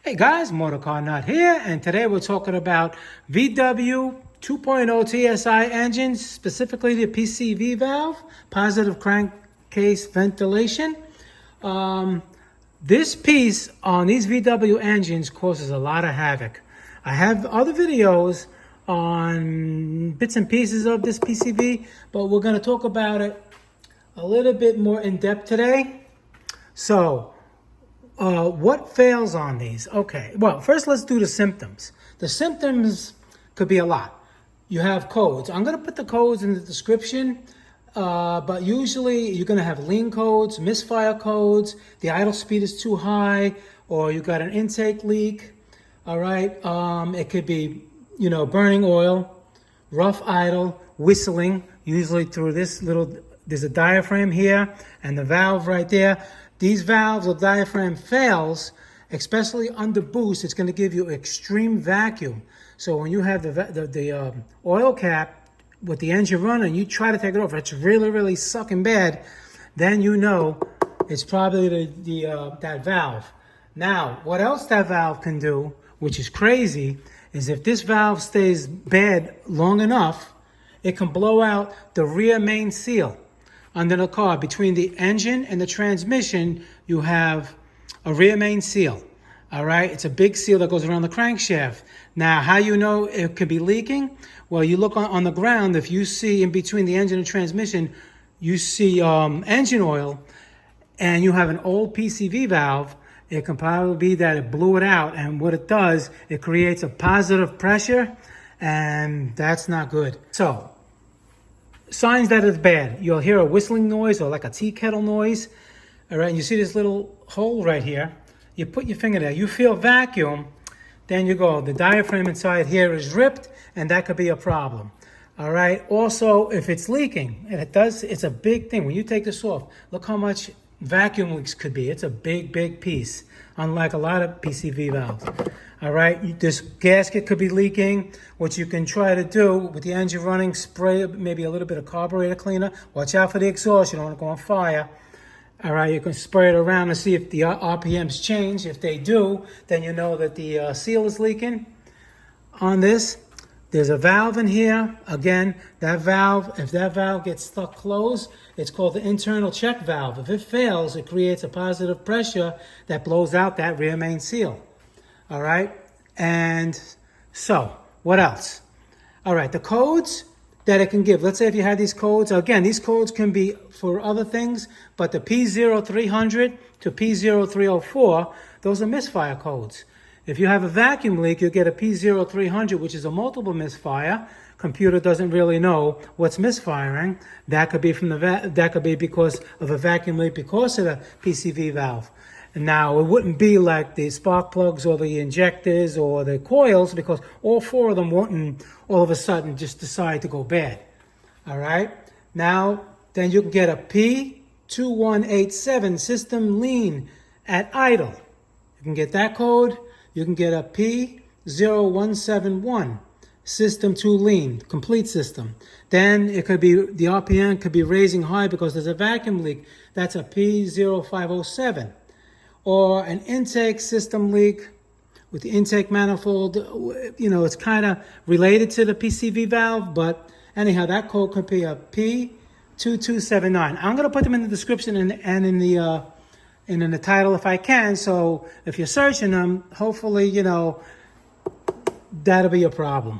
Hey guys, MotorCarNut here, and today we're talking about VW 2.0 TSI engines, specifically the PCV valve, positive crankcase ventilation. This piece on these VW engines causes a lot of havoc. I have other videos on bits and pieces of this PCV, but we're going to talk about it a little bit more in depth today. So, what fails on these? Okay, well, first let's do the symptoms. The symptoms could be a lot. You have codes. I'm going to put the codes in the description, but usually you're going to have lean codes, misfire codes, the idle speed is too high, or you got an intake leak. All right, it could be, burning oil, rough idle, whistling, usually through this little, there's a diaphragm here and the valve right there. These valves or diaphragm fails, especially under boost, it's going to give you extreme vacuum. So when you have the oil cap with the engine running, you try to take it off, it's really, really sucking bad, then you know it's probably that valve. Now, what else that valve can do, which is crazy, is if this valve stays bad long enough, it can blow out the rear main seal. Under the car, between the engine and the transmission, you have a rear main seal. All right, it's a big seal that goes around the crankshaft. Now, how you know it could be leaking? Well, you look on the ground. If you see in between the engine and transmission, you see engine oil, and you have an old PCV valve, it can probably be that it blew it out. And what it does, it creates a positive pressure, and that's not good. So, signs that it's bad. You'll hear a whistling noise or like a tea kettle noise. All right, and you see this little hole right here. You put your finger there. You feel vacuum. Then you go, the diaphragm inside here is ripped, and that could be a problem. All right, also, if it's leaking, and it's a big thing. When you take this off, look how much vacuum leaks could be. It's a big, big piece, unlike a lot of PCV valves. All right, this gasket could be leaking. What you can try to do with the engine running, spray maybe a little bit of carburetor cleaner. Watch out for the exhaust, you don't want to go on fire. All right, you can spray it around and see if the RPMs change. If they do, then you know that the seal is leaking on this. There's a valve in here. Again, that valve, if that valve gets stuck closed, it's called the internal check valve. If it fails, it creates a positive pressure that blows out that rear main seal. All right, and so what else? All right, the codes that it can give. Let's say if you had these codes, again, these codes can be for other things, but the P0300 to P0304, those are misfire codes. If you have a vacuum leak, you'll get a P0300, which is a multiple misfire. Computer doesn't really know what's misfiring. That could be that could be because of a vacuum leak because of the PCV valve. Now, it wouldn't be like the spark plugs or the injectors or the coils, because all four of them wouldn't all of a sudden just decide to go bad. All right? Now, then you can get a P2187 system lean at idle. You can get that code. You can get a P0171 system 2 lean, complete system. Then it could be, the RPM could be raising high because there's a vacuum leak. That's a P0507. Or an intake system leak with the intake manifold. It's kind of related to the PCV valve, but anyhow, that code could be a P2279. I'm going to put them in the description and in the title if I can. So if you're searching them, hopefully, that'll be a problem.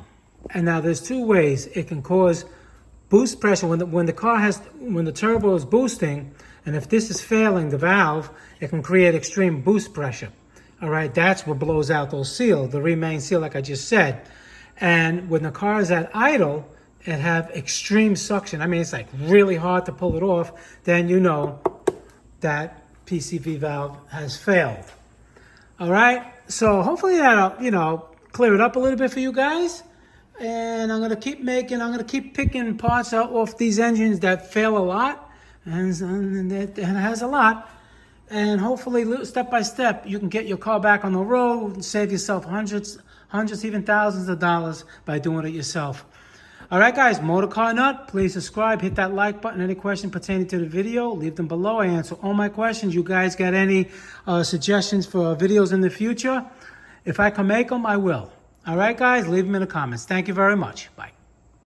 And now there's two ways it can cause boost pressure when the turbo is boosting. And if this is failing, the valve, it can create extreme boost pressure. All right, that's what blows out those seals, the rear main seal, like I just said. And when the car is at idle, it have extreme suction. I mean, it's like really hard to pull it off. Then you know that PCV valve has failed. All right, so hopefully that'll, clear it up a little bit for you guys. And I'm gonna keep picking parts out off these engines that fail a lot. And it has a lot, and hopefully step by step you can get your car back on the road and save yourself hundreds, even thousands of dollars by doing it yourself. All right, guys, MotorCarNut, please subscribe, hit that like button. Any question pertaining to the video, leave them below. I answer all my questions. You guys got any suggestions for videos in the future? If I can make them, I will. All right, guys, leave them in the comments. Thank you very much. Bye.